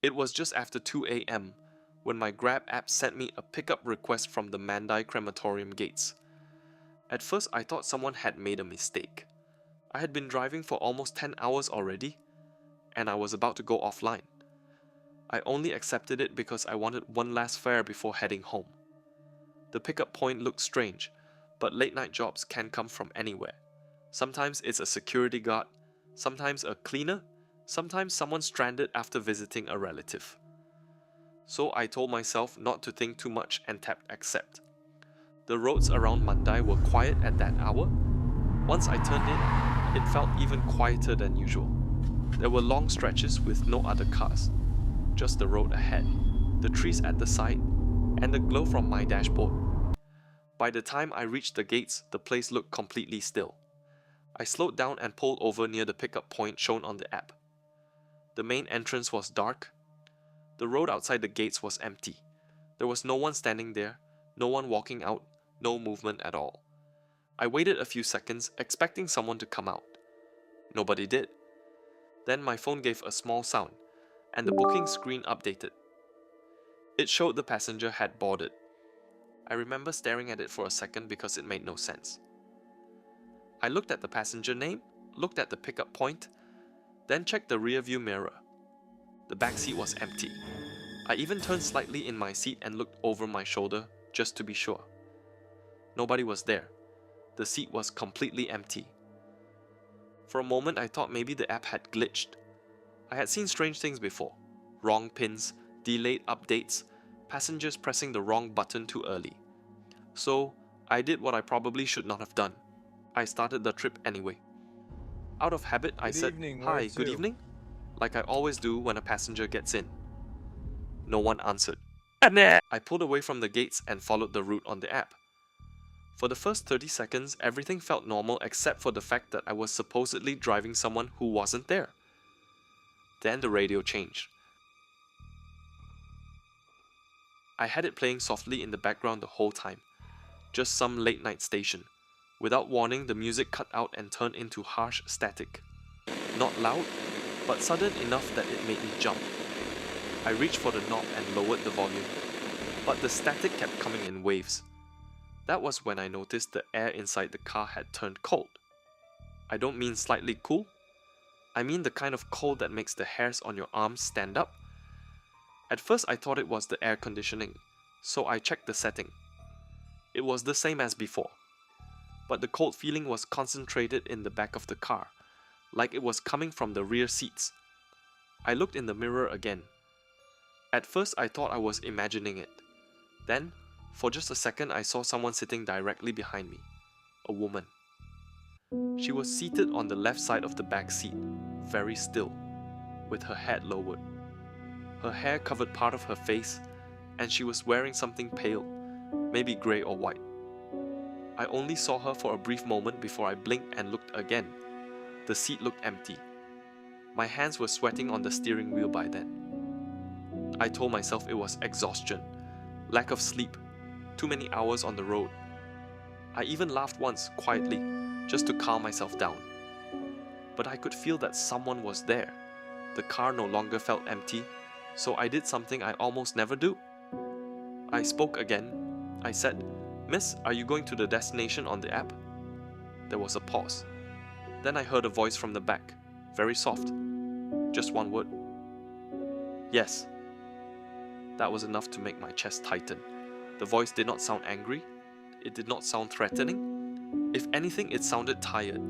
It was just after 2 a.m. when my Grab app sent me a pickup request from the Mandai Crematorium gates. At first I thought someone had made a mistake. I had been driving for almost 10 hours already, and I was about to go offline. I only accepted it because I wanted one last fare before heading home. The pickup point looked strange, but late night jobs can come from anywhere. Sometimes it's a security guard, sometimes a cleaner, sometimes someone stranded after visiting a relative. So I told myself not to think too much and tapped accept. The roads around Mandai were quiet at that hour. Once I turned in, it felt even quieter than usual. There were long stretches with no other cars, just the road ahead, the trees at the side, and the glow from my dashboard. By the time I reached the gates, the place looked completely still. I slowed down and pulled over near the pickup point shown on the app. The main entrance was dark. The road outside the gates was empty. There was no one standing there, no one walking out, no movement at all. I waited a few seconds, expecting someone to come out. Nobody did. Then my phone gave a small sound, and the booking screen updated. It showed the passenger had boarded. I remember staring at it for a second because it made no sense. I looked at the passenger name, looked at the pickup point, then checked the rearview mirror. The back seat was empty. I even turned slightly in my seat and looked over my shoulder just to be sure. Nobody was there. The seat was completely empty. For a moment I thought maybe the app had glitched. I had seen strange things before. Wrong pins, delayed updates, passengers pressing the wrong button too early. So I did what I probably should not have done. I started the trip anyway. Out of habit, I said, "Hi, good evening," like I always do when a passenger gets in. No one answered. I pulled away from the gates and followed the route on the app. For the first 30 seconds, everything felt normal except for the fact that I was supposedly driving someone who wasn't there. Then the radio changed. I had it playing softly in the background the whole time, just some late night station. Without warning, the music cut out and turned into harsh static. Not loud, but sudden enough that it made me jump. I reached for the knob and lowered the volume, but the static kept coming in waves. That was when I noticed the air inside the car had turned cold. I don't mean slightly cool. I mean the kind of cold that makes the hairs on your arms stand up. At first I thought it was the air conditioning, so I checked the setting. It was the same as before, but the cold feeling was concentrated in the back of the car, like it was coming from the rear seats. I looked in the mirror again. At first I thought I was imagining it. Then, for just a second, I saw someone sitting directly behind me. A woman. She was seated on the left side of the back seat, very still, with her head lowered. Her hair covered part of her face, and she was wearing something pale, maybe grey or white. I only saw her for a brief moment before I blinked and looked again. The seat looked empty. My hands were sweating on the steering wheel by then. I told myself it was exhaustion, lack of sleep, too many hours on the road. I even laughed once, quietly, just to calm myself down. But I could feel that someone was there. The car no longer felt empty, so I did something I almost never do. I spoke again. I said, "Miss, are you going to the destination on the app?" There was a pause. Then I heard a voice from the back, very soft. Just one word. "Yes." That was enough to make my chest tighten. The voice did not sound angry. It did not sound threatening. If anything, it sounded tired.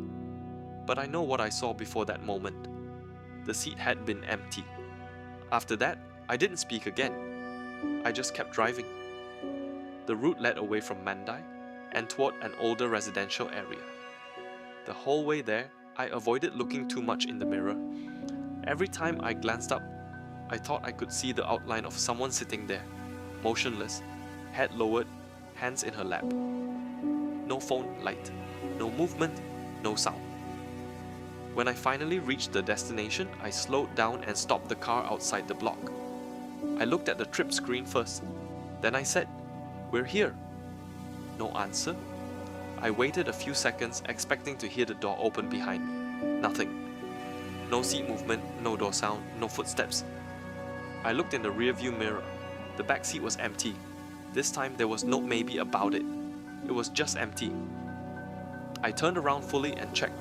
But I know what I saw before that moment. The seat had been empty. After that, I didn't speak again. I just kept driving. The route led away from Mandai and toward an older residential area. The whole way there, I avoided looking too much in the mirror. Every time I glanced up, I thought I could see the outline of someone sitting there, motionless, head lowered, hands in her lap. No phone light, no movement, no sound. When I finally reached the destination, I slowed down and stopped the car outside the block. I looked at the trip screen first. Then I said, "We're here." No answer. I waited a few seconds, expecting to hear the door open behind me. Nothing. No seat movement, no door sound, no footsteps. I looked in the rearview mirror. The back seat was empty. This time there was no maybe about it. It was just empty. I turned around fully and checked.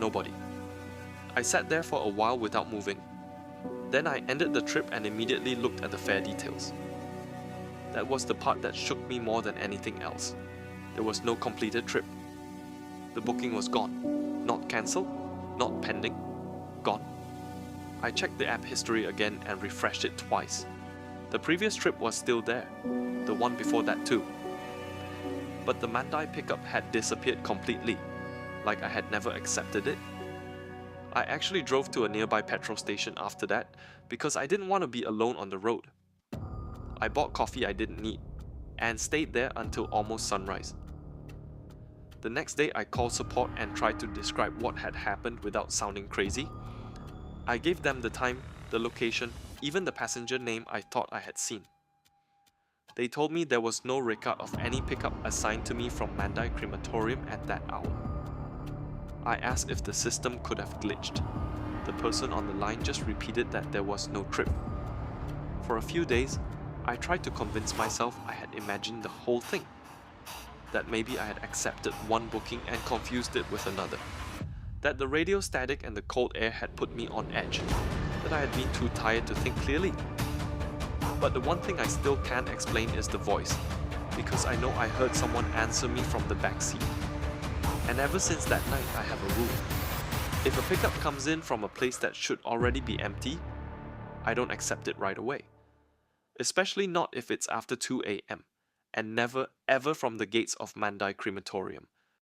Nobody. I sat there for a while without moving. Then I ended the trip and immediately looked at the fare details. That was the part that shook me more than anything else. There was no completed trip. The booking was gone. Not cancelled, not pending, gone. I checked the app history again and refreshed it twice. The previous trip was still there, the one before that too. But the Mandai pickup had disappeared completely, like I had never accepted it. I actually drove to a nearby petrol station after that because I didn't want to be alone on the road. I bought coffee I didn't need and stayed there until almost sunrise. The next day I called support and tried to describe what had happened without sounding crazy. I gave them the time, the location, even the passenger name I thought I had seen. They told me there was no record of any pickup assigned to me from Mandai Crematorium at that hour. I asked if the system could have glitched. The person on the line just repeated that there was no trip. For a few days, I tried to convince myself I had imagined the whole thing. That maybe I had accepted one booking and confused it with another. That the radio static and the cold air had put me on edge. That I had been too tired to think clearly. But the one thing I still can't explain is the voice, because I know I heard someone answer me from the back seat. And ever since that night, I have a rule. If a pickup comes in from a place that should already be empty, I don't accept it right away. Especially not if it's after 2 a.m. and never ever from the gates of Mandai Crematorium.